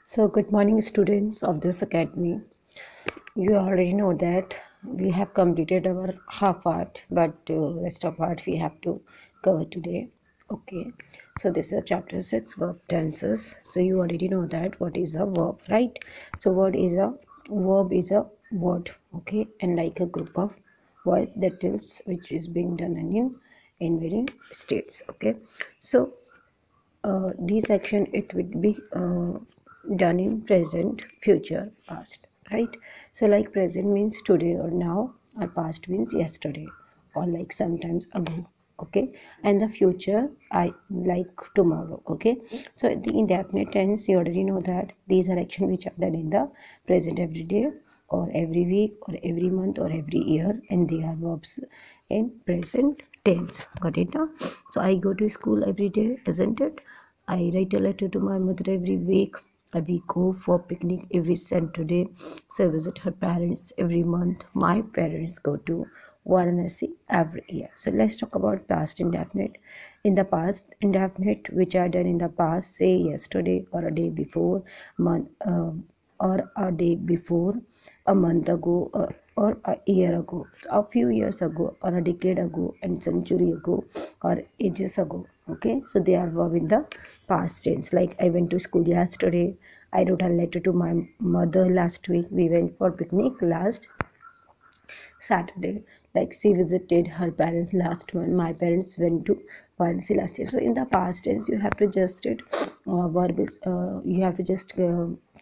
So, good morning, students of this academy. You already know that we have completed our half part, but rest of part we have to cover today. Okay, so this is chapter 6, verb tenses. So you already know that what is a verb, right? So verb is a word, okay, and like a group of word that tells which is being done in varying states. Okay, so this action it would be done in present, future, past, right? So like present means today or now, or past means yesterday or like sometimes ago, okay? And the future I like tomorrow, okay? So the indefinite tense, you already know that these are actions which are done in the present every day or every week or every month or every year, and they are verbs in present tense. Got it now? So I go to school every day, isn't it? I write a letter to my mother every week. We go for picnic every Saturday. So I visit her parents every month. My parents go to Varanasi every year. So let's talk about past indefinite. In the past indefinite, which are done in the past, say yesterday or a day before, month or a day before, a month ago, or a year ago, a few years ago, or a decade ago, and century ago, or ages ago. Okay, so they are verb in the past tense. Like I went to school yesterday. I wrote a letter to my mother last week. We went for picnic last Saturday. Like she visited her parents last month. My parents went to Varanasi last year. So in the past tense, you have to just it. Verb is you have to just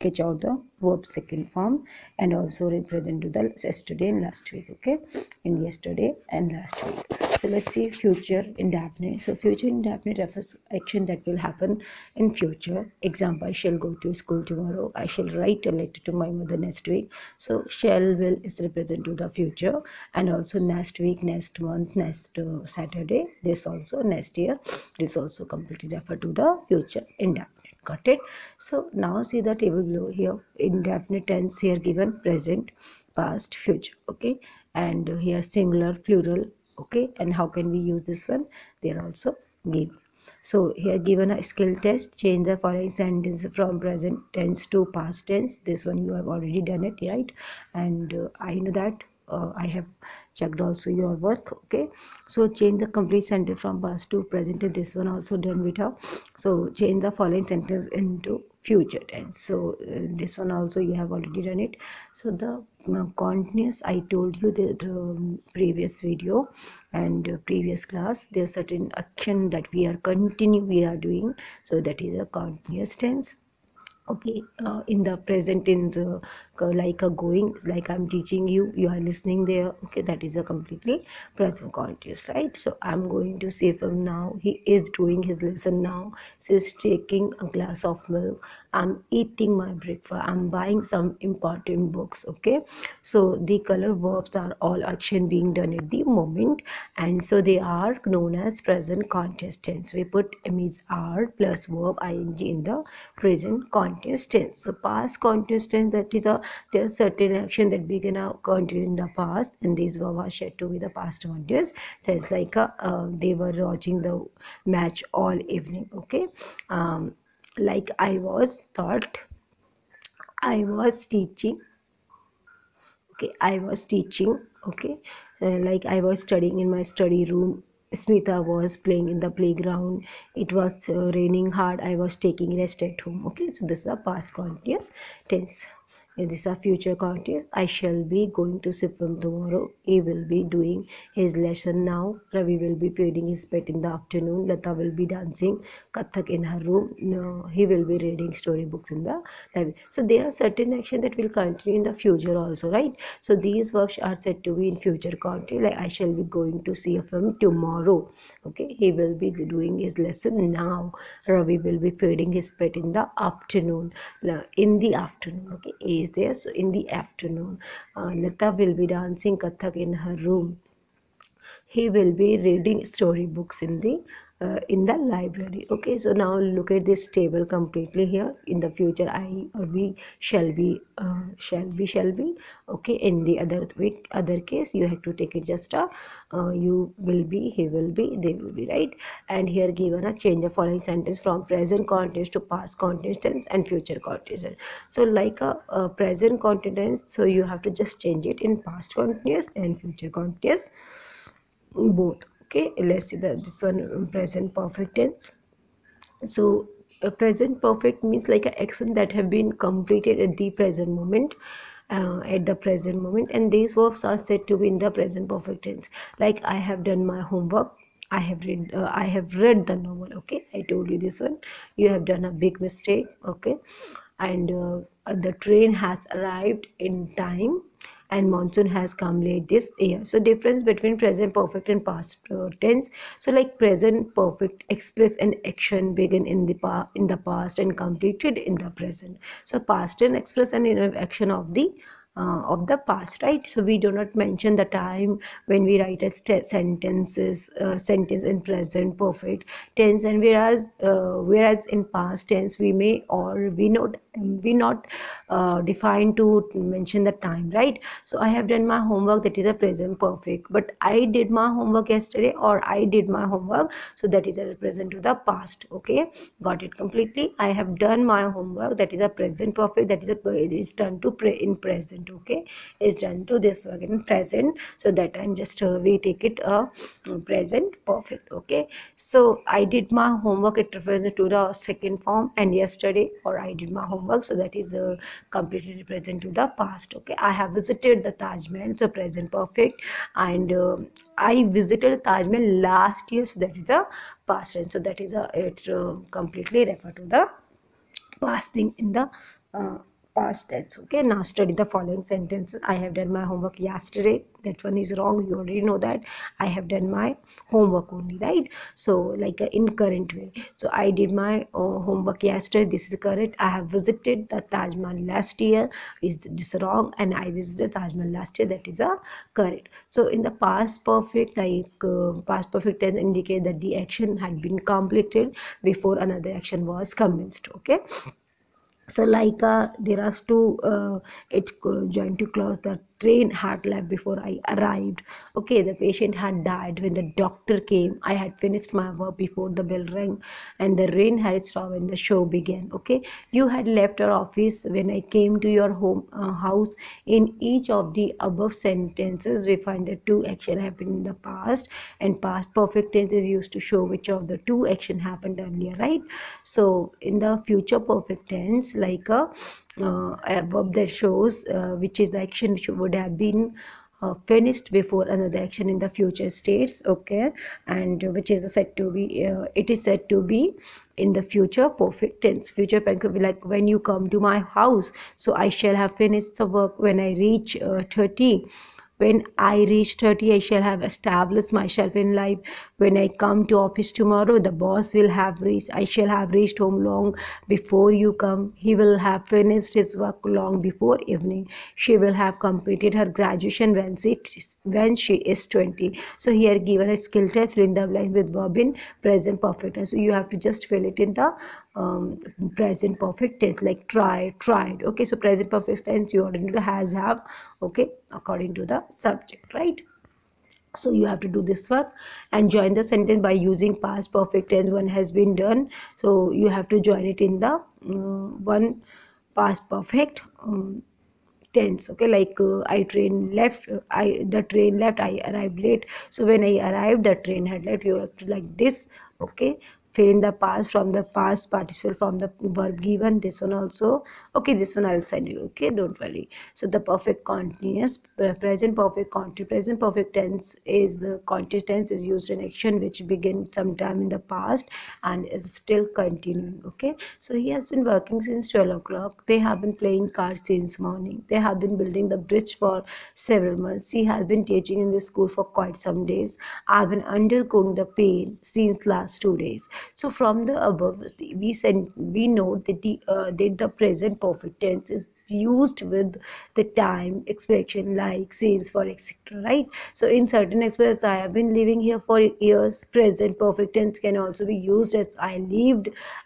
catch out the verb second form and also represent to the yesterday and last week. Okay, in yesterday and last week. So let's see future indefinite. So future indefinite refers action that will happen in future. Example: I shall go to school tomorrow. I shall write a letter to my mother next week. So shall will is represent to the future, and also next week, next month, next Saturday. This also next year. This also completely refer to the future indefinite. Got it? So now see the table below here. Indefinite tense here given present, past, future. Okay, and here singular, plural. Okay, and how can we use this one? They are also given. So here given a skill test, change the following sentence from present tense to past tense. This one you have already done it, right? And I know that I have checked also your work. Okay, so change the complete sentence from past to present tense. This one also done with her. So change the following sentence into future tense. So this one also you have already done it. So the continuous, I told you the previous video and previous class, there's certain action that we are doing, so that is a continuous tense. Okay, in the present tense, like a going, like I'm teaching you, you are listening there. Okay, that is a completely present continuous, right? So I'm going to say from now, he is doing his lesson now. She's taking a glass of milk. I'm eating my breakfast. I'm buying some important books. Okay, so the color verbs are all action being done at the moment, and so they are known as present continuous tense. We put is are plus verb ing in the present continuous tense. So past continuous tense, that is a there are certain action that began a continue in the past, and these were said to be the past continuous tense. Like they were watching the match all evening. Okay, like I was thought, I was teaching. Okay, I was teaching. Okay, like I was studying in my study room. Smita was playing in the playground. It was raining hard. I was taking rest at home. Okay, so this is a past continuous tense. This is a future continuous. I shall be going to Sifam tomorrow. He will be doing his lesson now. Ravi will be feeding his pet in the afternoon. Lata will be dancing Kathak in her room. No, he will be reading storybooks in the library. So there are certain action that will continue in the future also, right? So these verbs are said to be in future continuous. Like I shall be going to see a film tomorrow. Okay, he will be doing his lesson now. Ravi will be feeding his pet in the afternoon. In the afternoon. Okay, he is there. So in the afternoon, Lata will be dancing Kathak in her room. He will be reading storybooks in the in the library. Okay, so now look at this table completely here. In the future, I or we shall be, shall be. Okay, in the other case, you have to take it just a you will be, he will be, they will be, right? And here given a change the following sentence from present continuous to past continuous tense and future continuous tense. So like a present continuous tense, so you have to just change it in past continuous and future continuous both. Okay, let's see that this one, present perfect tense. So a present perfect means like an action that have been completed at the present moment, and these verbs are said to be in the present perfect tense. Like I have done my homework, I have read the novel. Okay, I told you this one. You have done a big mistake. Okay, and the train has arrived in time, and monsoon has come late this year. So difference between present perfect and past tense. So like present perfect express an action begin in the past and completed in the present. So past tense express an action of the past, right? So we do not mention the time when we write a sentence in present perfect tense, and whereas in past tense we may or we not define to mention the time, right? So I have done my homework, that is a present perfect, but I did my homework yesterday, or I did my homework, so that is a present to the past. Okay, got it completely. I have done my homework, that is a present perfect, that is it is done to in present. Okay, is done to this work in present, so that time just we take it present perfect. Okay, so I did my homework, it refers to the second form, and yesterday, or I did my homework, so that is completely represent to the past. Okay, I have visited the Taj Mahal, so present perfect, and I visited Taj Mahal last year, so that is a past tense, so that is a it completely refer to the past thing in the uh, past tense. Okay, now study the following sentences. I have done my homework yesterday, that one is wrong, you already know that. I have done my homework only, right? So like in current way, so I did my homework yesterday, this is correct. I have visited the Taj Mahal last year, is this wrong, and I visited Taj Mahal last year, that is a correct. So in the past perfect, like past perfect tense indicate that the action had been completed before another action was commenced. Okay, so like there are two it's joined to clause, the train had left before I arrived. Okay, the patient had died when the doctor came. I had finished my work before the bell rang, and the rain had stopped when the show began. Okay, you had left our office when I came to your house. In each of the above sentences we find the two action happened in the past, and past perfect tense is used to show which of the two action happened earlier, right? So in the future perfect tense, like a verb that shows which is the action which would have been finished before another action in the future states. Okay, and which is said to be it is said to be in the future perfect tense. Future perfect could be like when you come to my house, so I shall have finished the work when I reach 30. When I reach 30, I shall have established myself in life. When I come to office tomorrow, the boss will have reached, I shall have reached home long before you come. He will have finished his work long before evening. She will have completed her graduation when she is 20. So here given a skill type, fill in the blank with verb in present perfect tense. So you have to just fill it in the present perfect tense, like tried. Okay, so present perfect tense you already know, has, have. Okay, according to the subject, right? So you have to do this work and join the sentence by using past perfect tense. One has been done, so you have to join it in the one past perfect tense. Okay, like I train left, the train left, I arrived late. So when I arrived, the train had left. You have to like this. Okay, fill in the past from the past participle from the verb given. This one also. Okay, this one I'll send you. Okay, don't worry. So the perfect continuous, present perfect present perfect tense is continuous tense is used in action which begin sometime in the past and is still continuing. Okay, so he has been working since 12 o'clock. They have been playing cards since morning. They have been building the bridge for several months. He has been teaching in this school for quite some days. I've been undergoing the pain since last 2 days. So from the above, we note that the present perfect tense is used with the time expression like since for etc, right? So in certain expressions, I have been living here for years. Present perfect tense can also be used as I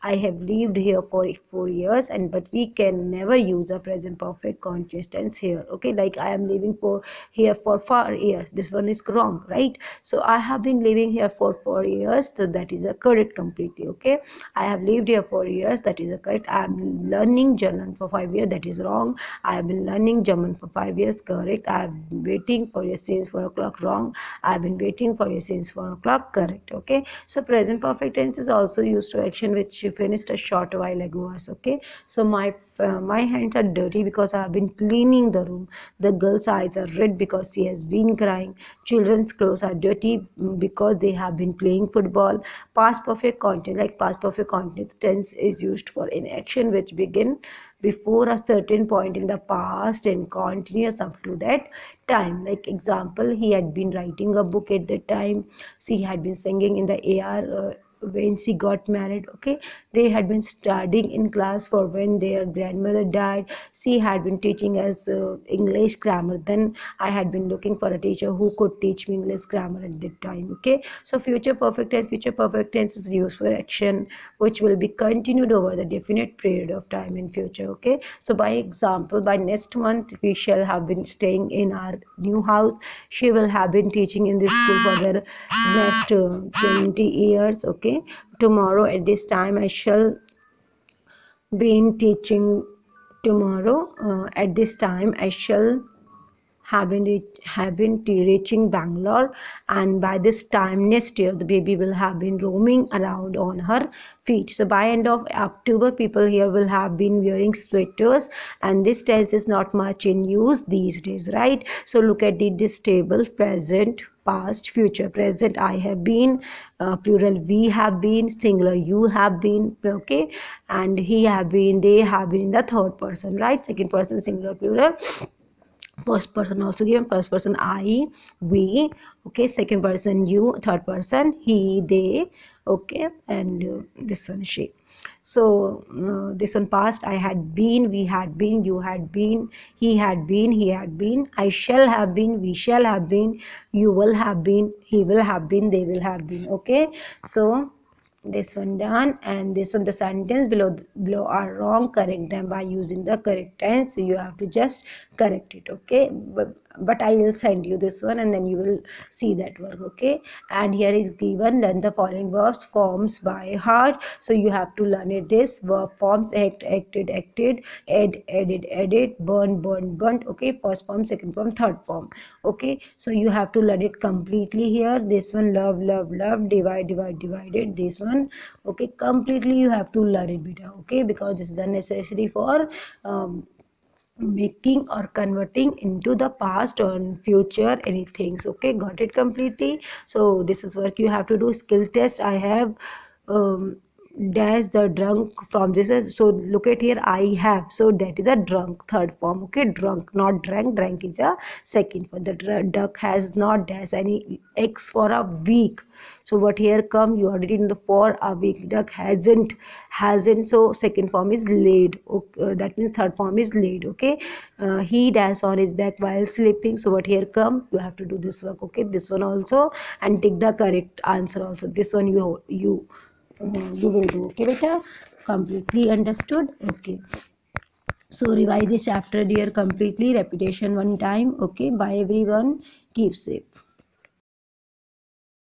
have lived here for 4 years, and but we can never use a present perfect continuous tense here, okay? Like I am living for here for 4 years, this one is wrong, right? So I have been living here for 4 years, so that is a correct completely, okay? I have lived here for years, that is a correct. I am learning German for 5 years, that is wrong. I have been learning German for 5 years, correct. I have been waiting for you since 4 o'clock, wrong. I have been waiting for you since 4 o'clock, correct, okay? So present perfect tense is also used to action which finished a short while ago, okay? So my hands are dirty because I have been cleaning the room. The girl's eyes are red because she has been crying. Children's clothes are dirty because they have been playing football. Past perfect continuous, like past perfect continuous tense is used for an action which begin before a certain point in the past and continues up to that time. Like example, he had been writing a book at the time. She had been singing in the air when she got married, okay? They had been studying in class for when their grandmother died. She had been teaching us English grammar. Then I had been looking for a teacher who could teach me English grammar at that time, okay? So future perfect tense is used for action which will be continued over the definite period of time in future, okay? So by example, by next month we shall have been staying in our new house. She will have been teaching in this school for the next 20 years, okay? Tomorrow at this time I shall be in teaching. Tomorrow at this time I shall have been reaching Bangalore, and by this time next year the baby will have been roaming around on her feet. So by end of October, people here will have been wearing sweaters, and this tense is not much in use these days, right? So look at this table: present, past, future. Present, I have been, plural, we have been, singular, you have been, okay? And he have been, they have been in the third person, right? Second person singular, plural. First person also given: first person I, we, okay? Second person you, third person he, they, okay? And this one she. So this one past: I had been, we had been, you had been, he had been, I shall have been, we shall have been, you will have been, he will have been, they will have been, okay? So this one done, and this one, the sentence below are wrong. Correct them by using the correct tense. So you have to just correct it, okay? But I will send you this one and then you will see that work, okay? And here is given: learn the following verbs forms by heart. So you have to learn it. This verb forms: act, acted, acted, add, added, added, burn, burn, burnt, okay? First form, second form, third form, okay? So you have to learn it completely here. This one: love, love, love, divide, divide, divided. This one, okay? Completely you have to learn it, beta, okay? Because this is unnecessary for making or converting into the past or future anything, okay? Got it completely? So this is work you have to do. Skill test: I have dash the drunk from this is, so look at here, I have, so that is a drunk, third form, okay? Drunk, not drank. Drank is a second form. The duck has not dash any eggs for a week. So what here come, you already know, the for a week. Duck hasn't, so second form is laid, okay? That means third form is laid, okay? He dash on his back while sleeping. So what here come, you have to do this work, okay? This one also, and take the correct answer also. This one you will do, okay beta? Completely understood, okay? So revise this chapter dear completely. Repetition one time, okay? Bye everyone, keep safe.